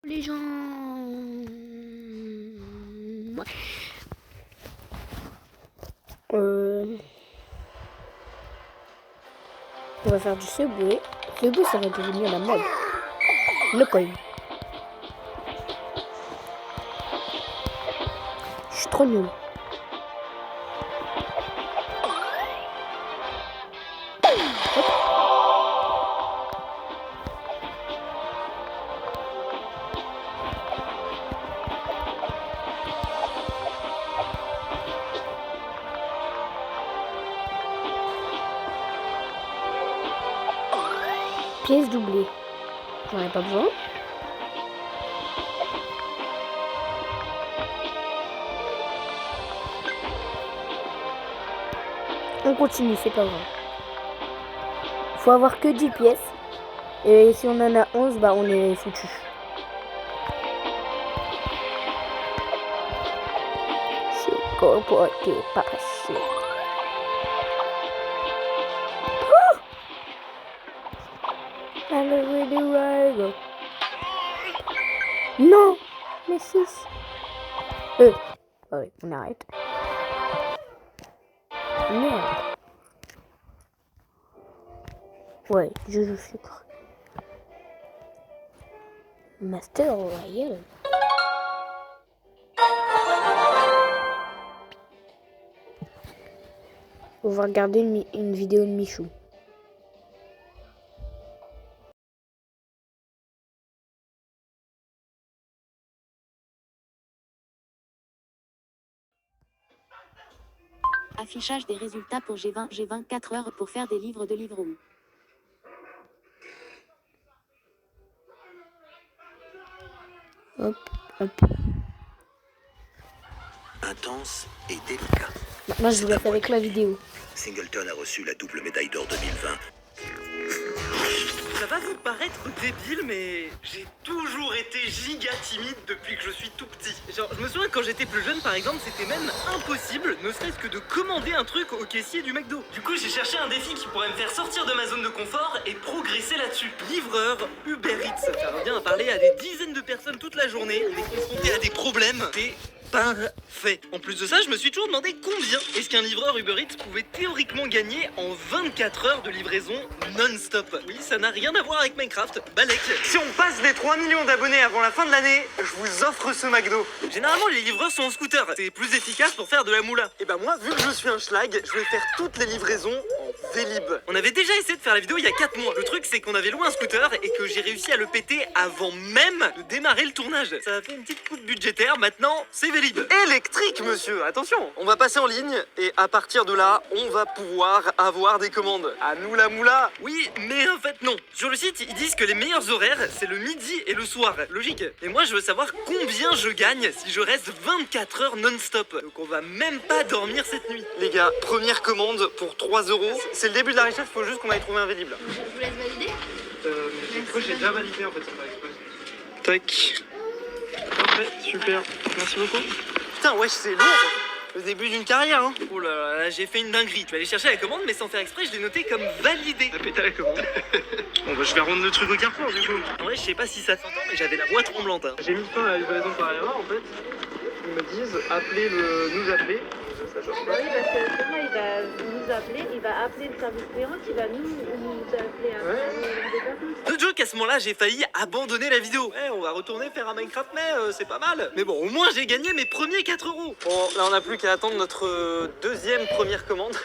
Les gens. Ouais. On va faire du Subway. Subway, ça va devenir la mode. Le coin. Je suis trop nul. Pièce doublée. J'en ai pas besoin. On continue, c'est pas grave. Faut avoir que 10 pièces. Et si on en a 11, bah on est foutu. C'est comporté pas passé. Non, mais 6. Ouais, on arrête. Merde. Ouais, je joue sucre. Master Royal. On va regarder une vidéo de Michou. Affichage des résultats pour G20. J'ai 24 heures pour faire des livres de Livroo. Hop, hop. Intense et délicat. Maintenant, je vous laisse avec la vidéo. Singleton a reçu la double médaille d'or 2020. Ça va vous paraître débile, mais j'ai toujours été giga timide depuis que je suis tout petit. Genre, je me souviens quand j'étais plus jeune, par exemple, c'était même impossible, ne serait-ce que de commander un truc au caissier du McDo. Du coup, j'ai cherché un défi qui pourrait me faire sortir de ma zone de confort et progresser là-dessus. Livreur Uber Eats. Ça revient à parler à des dizaines de personnes toute la journée. On est confronté à des problèmes. C'est parfait. En plus de ça, je me suis toujours demandé combien est-ce qu'un livreur Uber Eats pouvait théoriquement gagner en 24 heures de livraison non-stop. Oui, ça n'a rien à voir avec Minecraft, Balek. Si on passe les 3 millions d'abonnés avant la fin de l'année, je vous offre ce McDo. Généralement, les livreurs sont en scooter. C'est plus efficace pour faire de la moula. Et bah moi, vu que je suis un schlag, je vais faire toutes les livraisons en Vélib. On avait déjà essayé de faire la vidéo il y a 4 mois. Le truc, c'est qu'on avait loué un scooter et que j'ai réussi à le péter avant même de démarrer le tournage. Ça a fait une petite coupe budgétaire. Maintenant, c'est Vélib. Électrique, monsieur. Attention, on va passer en ligne et à partir de là, on va pouvoir avoir des commandes. À nous la moula. Oui, mais en fait non. Sur le site, ils disent que les meilleurs horaires, c'est le midi et le soir. Logique. Et moi, je veux savoir combien je gagne si je reste 24 heures non-stop. Donc on va même pas dormir cette nuit. Les gars, première commande pour 3 €. C'est le début de la richesse, faut juste qu'on aille trouver un Vélib là. Je vous laisse valider. J'ai déjà validé en fait, c'est pas exprès. Tac. Parfait, super. Merci beaucoup. Putain, wesh, c'est lourd. Le début d'une carrière, hein. Oh là là, j'ai fait une dinguerie. Je vais aller chercher la commande, mais sans faire exprès, je l'ai noté comme validé. T'as pété la commande. Bon, bah, je vais rendre le truc au Carrefour, du coup. En vrai, je sais pas si ça s'entend, mais j'avais la voix tremblante. Hein. J'ai mis fin à la livraison par erreur, en fait. Ils me disent, nous appeler. Ça change pas. Oui, parce que seulement il va nous appeler, il va appeler le service client qui va nous appeler à des personnes. De joke, à ce moment-là, j'ai failli abandonner la vidéo. Ouais, on va retourner faire un Minecraft, mais c'est pas mal. Mais bon, au moins, j'ai gagné mes premiers 4 €. Bon, là, on n'a plus qu'à attendre notre deuxième première commande.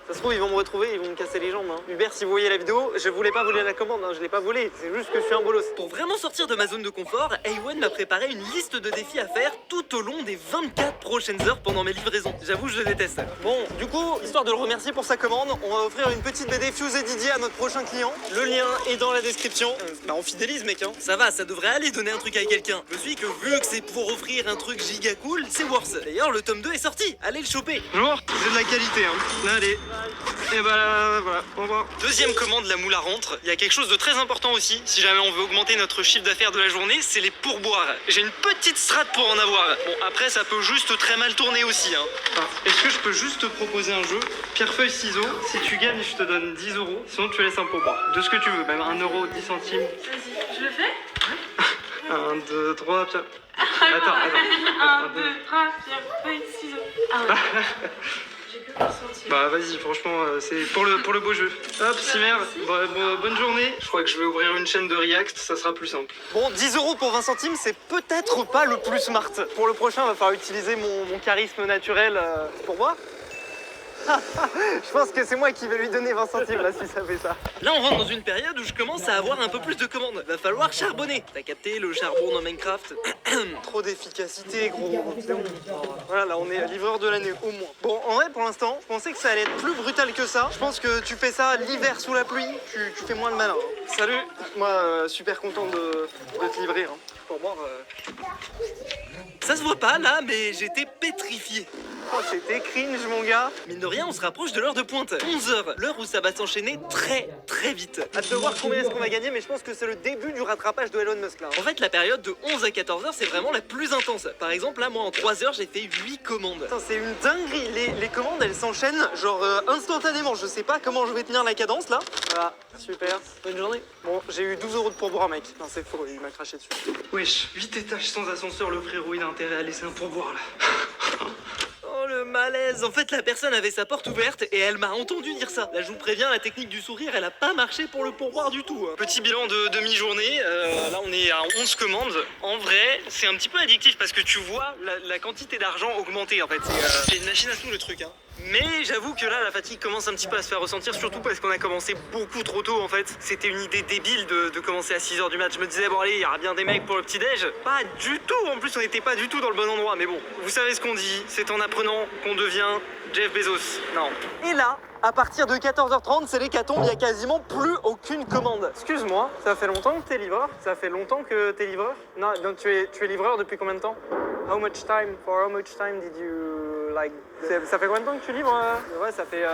Ça se trouve, ils vont me retrouver, ils vont me casser les jambes. Hein. Hubert, si vous voyez la vidéo, je voulais pas voler la commande, hein, je l'ai pas volée. C'est juste que je suis un bolos. Pour vraiment sortir de ma zone de confort, A1 m'a préparé une liste de défis à faire tout au long des 24 prochaines heures pendant mes livraisons. J'avoue, je le déteste. Bon, du coup, histoire de le remercier pour sa commande, on va offrir une petite BD Fuse et Didier à notre prochain client. Le lien est dans la description. Bah, on fidélise, mec, hein. Ça va, ça devrait aller donner un truc à quelqu'un. Je me suis dit que vu que c'est pour offrir un truc giga cool, c'est worse. D'ailleurs, le tome 2 est sorti. Allez le choper. Bonjour, c'est de la qualité, hein. Là, allez. Et bah voilà, au revoir. Deuxième commande, la moula rentre. Il y a quelque chose de très important aussi, si jamais on veut augmenter notre chiffre d'affaires de la journée, c'est les pourboires. J'ai une petite strat pour en avoir. Bon, après, ça peut juste très mal tourner aussi. Hein. Est-ce que je peux juste te proposer un jeu, pierre, feuille, ciseaux. Si tu gagnes, je te donne 10 €. Sinon, tu laisses un pourboire. De ce que tu veux, même 1 €, 10 centimes. Vas-y, je le fais. 1, 2, 3, pierre. Attends. 1, 2, 3, pierre, feuille, ciseaux. J'ai que ressenti. Bah vas-y, franchement, c'est pour le beau jeu. Hop, Simer, bonne journée. Je crois que je vais ouvrir une chaîne de React, ça sera plus simple. Bon, 10 € pour 20 centimes, c'est peut-être pas le plus smart. Pour le prochain, on va falloir utiliser mon charisme naturel pour boire. Je pense que c'est moi qui vais lui donner 20 centimes là si ça fait ça. Là on rentre dans une période où je commence à avoir un peu plus de commandes. Va falloir charbonner. T'as capté le charbon dans Minecraft? Trop d'efficacité gros. Voilà, là on est livreur de l'année au moins. Bon en vrai pour l'instant je pensais que ça allait être plus brutal que ça. Je pense que tu fais ça l'hiver sous la pluie, tu fais moins le malin. Salut, moi super content de te livrer. Pour moi ça se voit pas là mais j'étais pétrifié. Oh, c'était cringe mon gars. Mine de rien on se rapproche de l'heure de pointe. 11h, l'heure où ça va s'enchaîner très vite. Hâte de voir combien est-ce qu'on va gagner, mais je pense que c'est le début du rattrapage de Elon Musk là. En fait la période de 11 à 14h c'est vraiment la plus intense. Par exemple là moi en 3 heures j'ai fait 8 commandes. C'est une dinguerie, les commandes elles s'enchaînent genre instantanément. Je sais pas comment je vais tenir la cadence là. Voilà, super, bonne journée. Bon j'ai eu 12 € de pourboire mec. Non c'est faux, il m'a craché dessus. Wesh, 8 étages sans ascenseur, le frérot il a intérêt à laisser un pourboire là. Oh le malaise. En fait la personne avait sa porte ouverte et elle m'a entendu dire ça. Là je vous préviens, la technique du sourire elle a pas marché pour le pourboire du tout. Petit bilan de demi-journée, là on est à 11 commandes. En vrai c'est un petit peu addictif parce que tu vois la quantité d'argent augmenter en fait. C'est une machine à sous le truc hein. Mais j'avoue que là la fatigue commence un petit peu à se faire ressentir, surtout parce qu'on a commencé beaucoup trop tôt en fait. C'était une idée débile de commencer à 6h du mat. Je me disais bon allez il y aura bien des mecs pour le petit déj. Pas du tout, en plus on n'était pas du tout dans le bon endroit. Mais bon, vous savez ce qu'on dit, c'est en apprenant qu'on devient Jeff Bezos. Non. Et là, à partir de 14h30 c'est l'hécatombe, il n'y a quasiment plus aucune commande. Excuse-moi, ça fait longtemps que t'es livreur? Ça fait longtemps que t'es livreur? Non, donc tu es livreur depuis combien de temps? For how much time did you like... Ça fait combien de temps que tu livres? Ouais, ça fait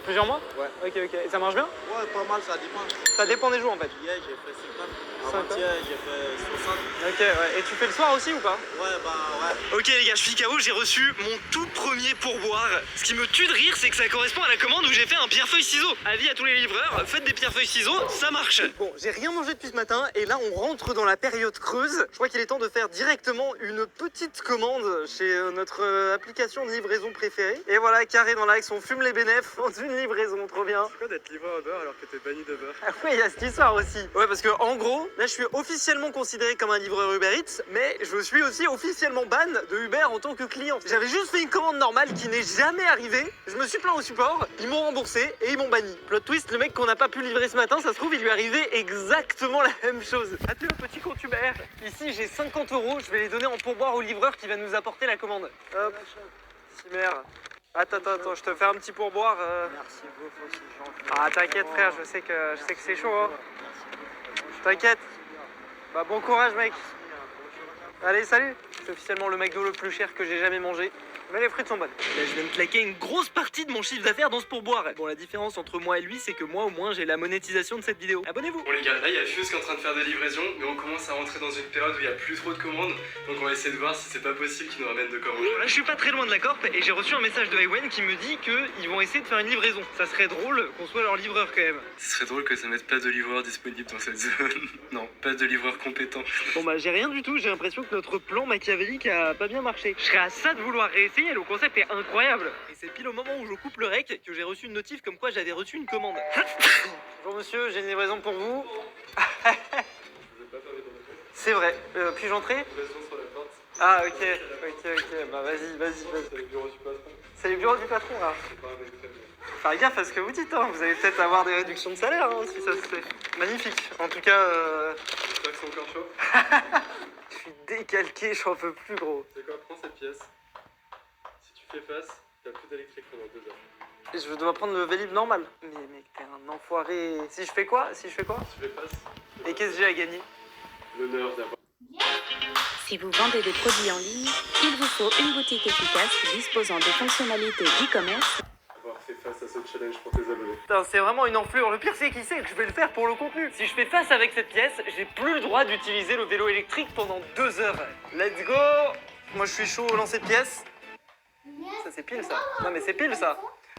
plusieurs mois? Ouais. Ok. Et ça marche bien? Ouais, pas mal, ça dépend. Ça dépend des jours en fait. Hier, j'ai fait 50. Avant-hier, j'ai fait 60. Ok, ouais. Et tu fais le soir aussi ou pas? Ouais, bah ouais. Ok les gars, je suis KO, j'ai reçu mon tout premier pourboire. Ce qui me tue de rire, c'est que ça correspond à la commande où j'ai fait un pierre-feuille-ciseaux. Avis à tous les livreurs, faites des pierre-feuille-ciseaux, ça marche. Bon, j'ai rien mangé depuis ce matin et là on rentre dans la période creuse. Je crois qu'il est temps de faire directement une petite commande chez notre application de livraison préférée. Et voilà, carré dans l'axe, on fume les bénéfices dans une livraison, trop bien. C'est quoi d'être livreur Uber alors que t'es banni d'Uber? Ah oui, il y a cette histoire aussi. Ouais, parce que en gros, là je suis officiellement considéré comme un livreur Uber Eats, mais je suis aussi officiellement ban de Uber en tant que client. J'avais juste fait une commande normale qui n'est jamais arrivée. Je me suis plaint au support, ils m'ont remboursé et ils m'ont banni. Plot twist, le mec qu'on n'a pas pu livrer ce matin, ça se trouve, il lui est arrivé exactement la même chose. Adieu, petit compte Uber. Ici, j'ai 50 €, je vais les donner en pourboire au livreur qui va nous apporter la commande. Hop, Simer. Attends, je te fais un petit pourboire. Merci beaucoup, c'est gentil. Ah, t'inquiète frère, je sais que c'est chaud. Hein. T'inquiète. Bah bon courage mec. Allez, salut. C'est officiellement le McDo le plus cher que j'ai jamais mangé. Mais les frites sont bonnes. Là, je viens de claquer une grosse partie de mon chiffre d'affaires dans ce pourboire. Bon, la différence entre moi et lui, c'est que moi, au moins, j'ai la monétisation de cette vidéo. Abonnez-vous. Bon les gars, là il y a Fuse qui est en train de faire des livraisons, mais on commence à rentrer dans une période où il n'y a plus trop de commandes, donc on va essayer de voir si c'est pas possible qu'ils nous ramènent de commandes. Là, je suis pas très loin de la corp et j'ai reçu un message de Ewen qui me dit qu'ils vont essayer de faire une livraison. Ça serait drôle qu'on soit leur livreur quand même. Ce serait drôle que ça mette pas de livreur disponible dans cette zone. Non, pas de livreur compétent. Bon bah j'ai rien du tout, j'ai l'impression que notre plan machiavélique a pas bien marché. Je serais à ça de vouloir réessayer, le concept est incroyable. Et c'est pile au moment où je coupe le rec que j'ai reçu une notif comme quoi j'avais reçu une commande. Bonjour monsieur, j'ai une livraison pour vous. C'est vrai, puis-je entrer? Ah ok, bah vas-y. C'est le bureau du patron. C'est le bureau du patron là. C'est pas un mec très bien. Faites gaffe à ce que vous dites, hein. Vous allez peut-être avoir des réductions de salaire hein, si ça se fait. Magnifique, en tout cas... J'espère qu'ils sont encore chauds. Je suis décalqué, j'en peux plus gros. C'est quoi, prends cette pièce. Si tu fais face, t'as plus d'électrique pendant 2 heures. Et je dois prendre le Vélib normal. Mais mec, t'es un enfoiré. Si je fais quoi? Si tu fais face, Et qu'est-ce que j'ai à gagner? l'honneur d'avoir... Si vous vendez des produits en ligne, il vous faut une boutique efficace disposant de fonctionnalités d'e-commerce. Avoir fait face à ce challenge pour tes abonnés. Putain, c'est vraiment une enflure. Le pire, c'est qui sait que je vais le faire pour le contenu. Si je fais face avec cette pièce, j'ai plus le droit d'utiliser le vélo électrique pendant 2 heures. Let's go! Moi, je suis chaud au lancer de pièce. Ça, c'est pile, ça. Non, mais c'est pile, ça.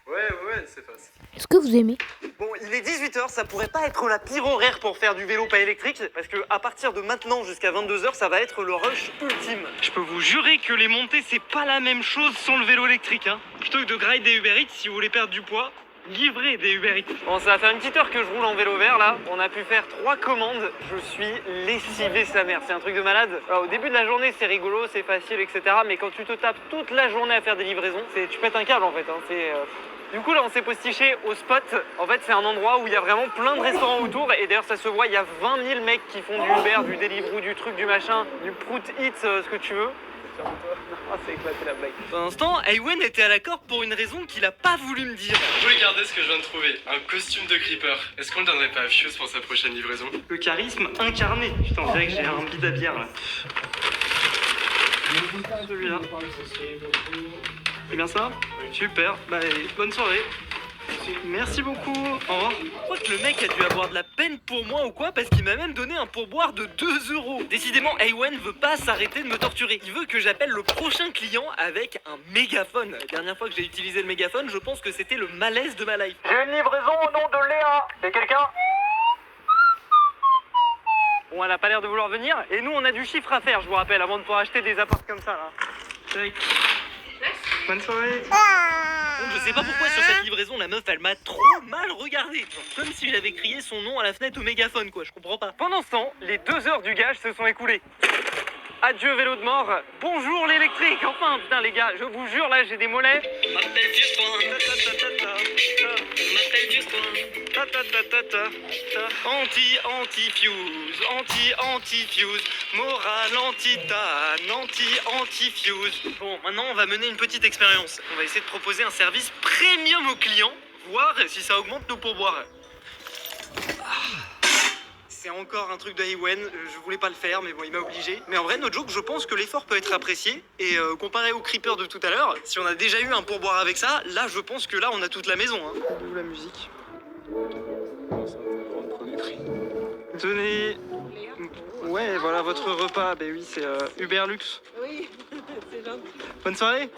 Ouais, c'est facile. Est-ce que vous aimez? Bon, il est 18h, ça pourrait pas être la pire horaire pour faire du vélo pas électrique, parce que à partir de maintenant jusqu'à 22h, ça va être le rush ultime. Je peux vous jurer que les montées, c'est pas la même chose sans le vélo électrique, hein. Plutôt que de grind des Uber Eats, si vous voulez perdre du poids, livrez des Uber Eats. Bon, ça va faire une petite heure que je roule en vélo vert, là. On a pu faire 3 commandes. Je suis lessivé sa mère, c'est un truc de malade. Alors, au début de la journée, c'est rigolo, c'est facile, etc. Mais quand tu te tapes toute la journée à faire des livraisons, tu pètes un câble, en fait, hein. Du coup, là, on s'est postiché au spot. En fait, c'est un endroit où il y a vraiment plein de restaurants autour. Et d'ailleurs, ça se voit, il y a 20 000 mecs qui font du Uber, du Deliveroo, du truc, du machin, du Prout Eats, ce que tu veux. Ah, c'est éclaté la blague. Pour l'instant, Ewen était à l'accord pour une raison qu'il a pas voulu me dire. Regardez ce que je viens de trouver. Un costume de creeper. Est-ce qu'on le donnerait pas à Fuse pour sa prochaine livraison? Le charisme incarné. Putain, on dirait que j'ai un bide à bière, là. Celui-là. C'est bien ça? Super. Bah, bonne soirée. Merci beaucoup. Au revoir. Je crois que le mec a dû avoir de la peine pour moi ou quoi, parce qu'il m'a même donné un pourboire de 2 €. Décidément, Ewen veut pas s'arrêter de me torturer. Il veut que j'appelle le prochain client avec un mégaphone. La dernière fois que j'ai utilisé le mégaphone, je pense que c'était le malaise de ma life. J'ai une livraison au nom de Léa. Y'a quelqu'un? Bon, elle a pas l'air de vouloir venir. Et nous, on a du chiffre à faire, je vous rappelle, avant de pouvoir acheter des apparts comme ça, là. Tac. Bonne soirée. Donc, je sais pas pourquoi sur cette livraison, la meuf, elle m'a trop mal regardé. Genre, comme si j'avais crié son nom à la fenêtre au mégaphone, quoi. Je comprends pas. Pendant ce temps, les 2 heures du gage se sont écoulées. Adieu vélo de mort. Bonjour l'électrique. Enfin, putain, les gars, je vous jure, là, j'ai des mollets. M'appelle du coin. M'appelle du coin. Anti-fuse, morale anti-tan, anti-fuse. Bon, maintenant on va mener une petite expérience. On va essayer de proposer un service premium aux clients, voir si ça augmente nos pourboires. C'est encore un truc de Ewen, je voulais pas le faire, mais bon, il m'a obligé. Mais en vrai, no joke, je pense que l'effort peut être apprécié. Et comparé au creeper de tout à l'heure, si on a déjà eu un pourboire avec ça, là, je pense que là, on a toute la maison. Hein. Où la musique? Tenez. Ouais, voilà votre repas. Ben oui, c'est Uber Lux. Oui, c'est gentil. Bonne soirée.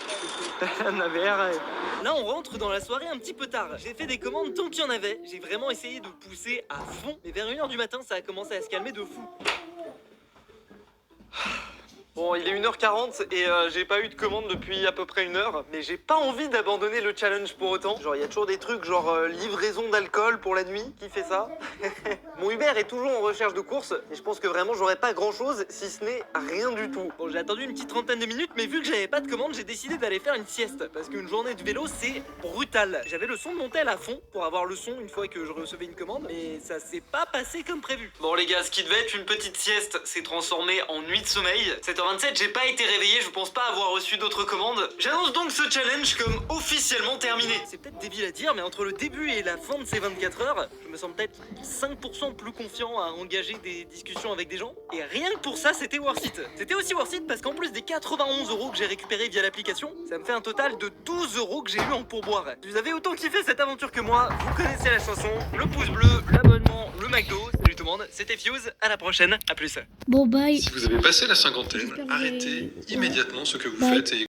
Là, on rentre dans la soirée un petit peu tard. J'ai fait des commandes tant qu'il y en avait. J'ai vraiment essayé de pousser à fond. Mais vers 1h du matin, ça a commencé à se calmer de fou. Bon, il est 1h40 et j'ai pas eu de commande depuis à peu près 1 heure. Mais j'ai pas envie d'abandonner le challenge pour autant. Genre, il y a toujours des trucs genre livraison d'alcool pour la nuit. Qui fait ça? Mon Uber est toujours en recherche de courses. Et je pense que vraiment, j'aurais pas grand chose si ce n'est rien du tout. Bon, j'ai attendu une petite trentaine de minutes. Mais vu que j'avais pas de commande, j'ai décidé d'aller faire une sieste. Parce qu'une journée de vélo, c'est brutal. J'avais le son de mon tel à fond pour avoir le son une fois que je recevais une commande. Mais ça s'est pas passé comme prévu. Bon, les gars, ce qui devait être une petite sieste s'est transformé en nuit de sommeil. 7h27, j'ai pas été réveillé, je pense pas avoir reçu d'autres commandes. J'annonce donc ce challenge comme officiellement terminé. C'est peut-être débile à dire, mais entre le début et la fin de ces 24 heures, je me sens peut-être 5% plus confiant à engager des discussions avec des gens. Et rien que pour ça, c'était worth it. C'était aussi worth it parce qu'en plus des 91 € que j'ai récupérés via l'application, ça me fait un total de 12 € que j'ai eu en pourboire. Si vous avez autant kiffé cette aventure que moi, vous connaissez la chanson, le pouce bleu, l'abonnement, le McDo. Salut tout le monde, c'était Fuse, à la prochaine, à plus. Bon, bye. Si vous avez passé la cinquantaine, J'espère que vous arrêtez avez- immédiatement ce que vous Bye. faites et